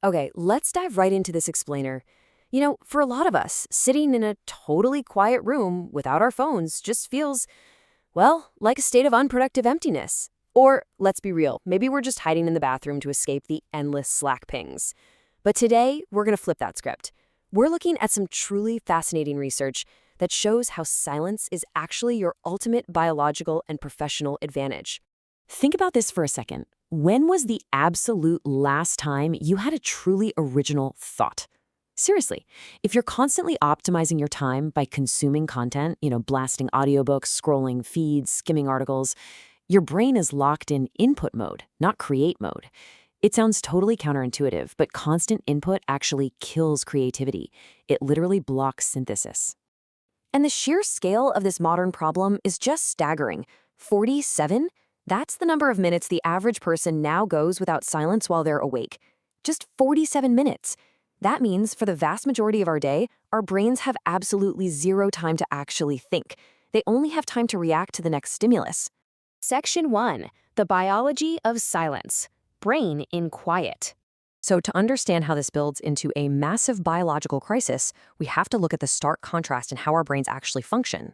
Okay, let's dive right into this explainer. For a lot of us, sitting in a totally quiet room without our phones just feels, well, like a state of unproductive emptiness. Or, let's be real, maybe we're just hiding in the bathroom to escape the endless Slack pings. But today, we're going to flip that script. We're looking at some truly fascinating research that shows how silence is actually your ultimate biological and professional advantage. Think about this for a second. When was the absolute last time you had a truly original thought? Seriously, if you're constantly optimizing your time by consuming content, blasting audiobooks, scrolling feeds, skimming articles, your brain is locked in input mode, not create mode. It sounds totally counterintuitive, but constant input actually kills creativity. It literally blocks synthesis. And the sheer scale of this modern problem is just staggering. 47? That's the number of minutes the average person now goes without silence while they're awake. Just 47 minutes. That means for the vast majority of our day, our brains have absolutely zero time to actually think. They only have time to react to the next stimulus. Section 1. The biology of silence. Brain in quiet. So to understand how this builds into a massive biological crisis, we have to look at the stark contrast in how our brains actually function.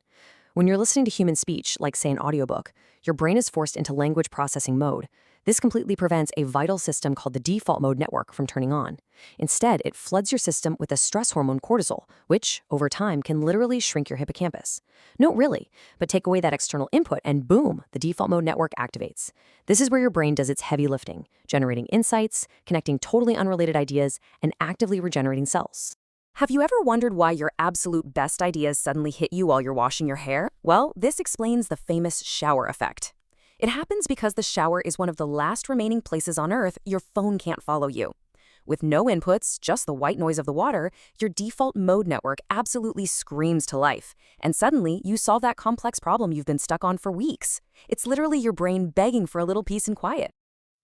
When you're listening to human speech, like say an audiobook, your brain is forced into language processing mode. This completely prevents a vital system called the default mode network from turning on. Instead, it floods your system with the stress hormone cortisol, which, over time, can literally shrink your hippocampus. No, really, but take away that external input and boom, the default mode network activates. This is where your brain does its heavy lifting, generating insights, connecting totally unrelated ideas, and actively regenerating cells. Have you ever wondered why your absolute best ideas suddenly hit you while you're washing your hair? Well, this explains the famous shower effect. It happens because the shower is one of the last remaining places on Earth your phone can't follow you. With no inputs, just the white noise of the water, your default mode network absolutely screams to life. And suddenly, you solve that complex problem you've been stuck on for weeks. It's literally your brain begging for a little peace and quiet.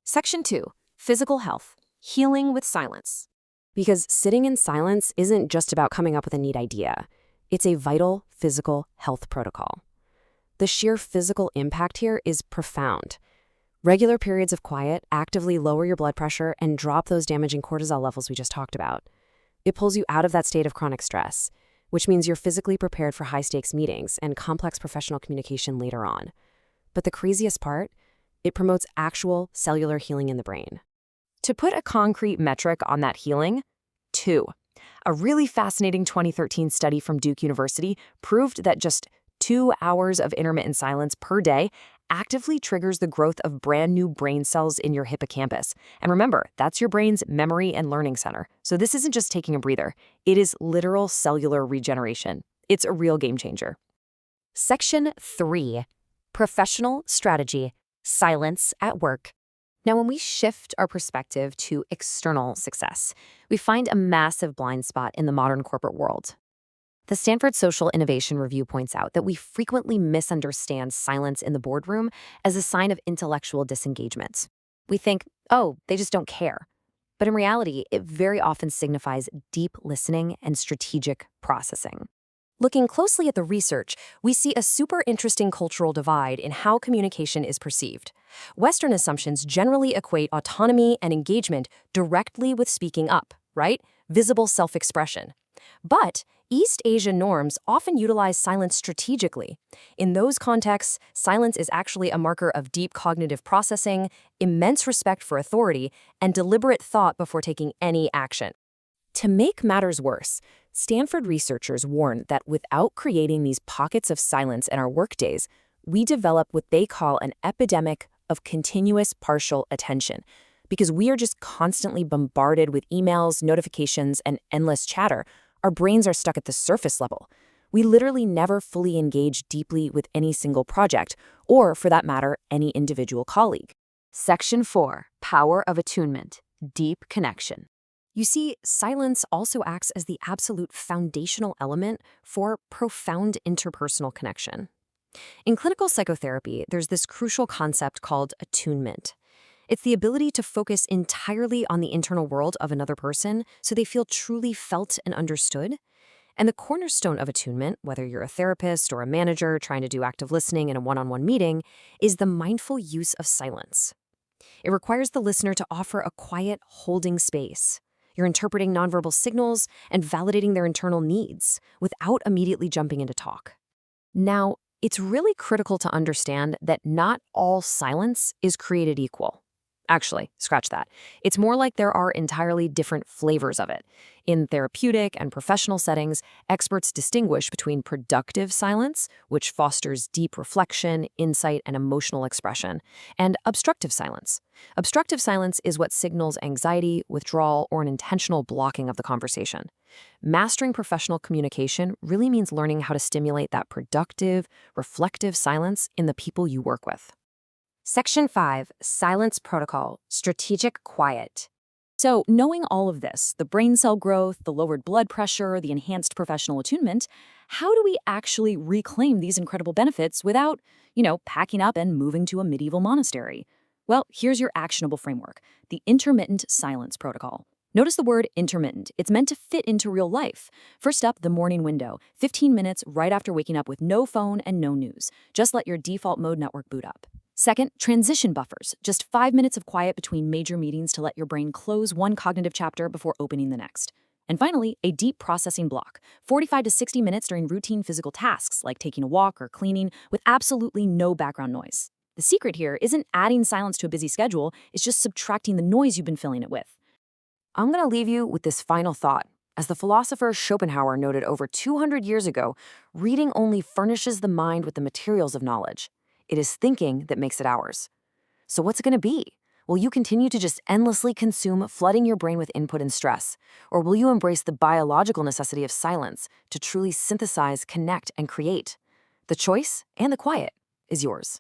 Section 2. Physical health. Healing with silence. Because sitting in silence isn't just about coming up with a neat idea. It's a vital physical health protocol. The sheer physical impact here is profound. Regular periods of quiet actively lower your blood pressure and drop those damaging cortisol levels we just talked about. It pulls you out of that state of chronic stress, which means you're physically prepared for high-stakes meetings and complex professional communication later on. But the craziest part, it promotes actual cellular healing in the brain. To put a concrete metric on that healing, 2. A really fascinating 2013 study from Duke University proved that just 2 hours of intermittent silence per day actively triggers the growth of brand new brain cells in your hippocampus. And remember, that's your brain's memory and learning center. So this isn't just taking a breather. It is literal cellular regeneration. It's a real game changer. Section 3. Professional strategy. Silence at work. Now, when we shift our perspective to external success, we find a massive blind spot in the modern corporate world. The Stanford Social Innovation Review points out that we frequently misunderstand silence in the boardroom as a sign of intellectual disengagement. We think, oh, they just don't care. But in reality, it very often signifies deep listening and strategic processing. Looking closely at the research, we see a super interesting cultural divide in how communication is perceived. Western assumptions generally equate autonomy and engagement directly with speaking up, right? Visible self-expression. But East Asian norms often utilize silence strategically. In those contexts, silence is actually a marker of deep cognitive processing, immense respect for authority, and deliberate thought before taking any action. To make matters worse, Stanford researchers warn that without creating these pockets of silence in our workdays, we develop what they call an epidemic of continuous partial attention, because we are just constantly bombarded with emails, notifications, and endless chatter. Our brains are stuck at the surface level. We literally never fully engage deeply with any single project, or, for that matter, any individual colleague. Section 4. Power of attunement. Deep connection. You see, silence also acts as the absolute foundational element for profound interpersonal connection. In clinical psychotherapy, there's this crucial concept called attunement. It's the ability to focus entirely on the internal world of another person so they feel truly felt and understood. And the cornerstone of attunement, whether you're a therapist or a manager trying to do active listening in a one-on-one meeting, is the mindful use of silence. It requires the listener to offer a quiet, holding space. You're interpreting nonverbal signals and validating their internal needs without immediately jumping into talk. Now, it's really critical to understand that not all silence is created equal. Actually, scratch that. It's more like there are entirely different flavors of it. In therapeutic and professional settings, experts distinguish between productive silence, which fosters deep reflection, insight, and emotional expression, and obstructive silence. Obstructive silence is what signals anxiety, withdrawal, or an intentional blocking of the conversation. Mastering professional communication really means learning how to stimulate that productive, reflective silence in the people you work with. Section 5, Silence Protocol, Strategic Quiet. So, knowing all of this, the brain cell growth, the lowered blood pressure, the enhanced professional attunement, how do we actually reclaim these incredible benefits without, packing up and moving to a medieval monastery? Well, here's your actionable framework, the Intermittent Silence Protocol. Notice the word intermittent. It's meant to fit into real life. First up, the morning window, 15 minutes right after waking up with no phone and no news. Just let your default mode network boot up. Second, transition buffers, just 5 minutes of quiet between major meetings to let your brain close one cognitive chapter before opening the next. And finally, a deep processing block, 45 to 60 minutes during routine physical tasks like taking a walk or cleaning with absolutely no background noise. The secret here isn't adding silence to a busy schedule, it's just subtracting the noise you've been filling it with. I'm going to leave you with this final thought. As the philosopher Schopenhauer noted over 200 years ago, reading only furnishes the mind with the materials of knowledge. It is thinking that makes it ours. So what's it going to be? Will you continue to just endlessly consume, flooding your brain with input and stress? Or will you embrace the biological necessity of silence to truly synthesize, connect, and create? The choice and the quiet is yours.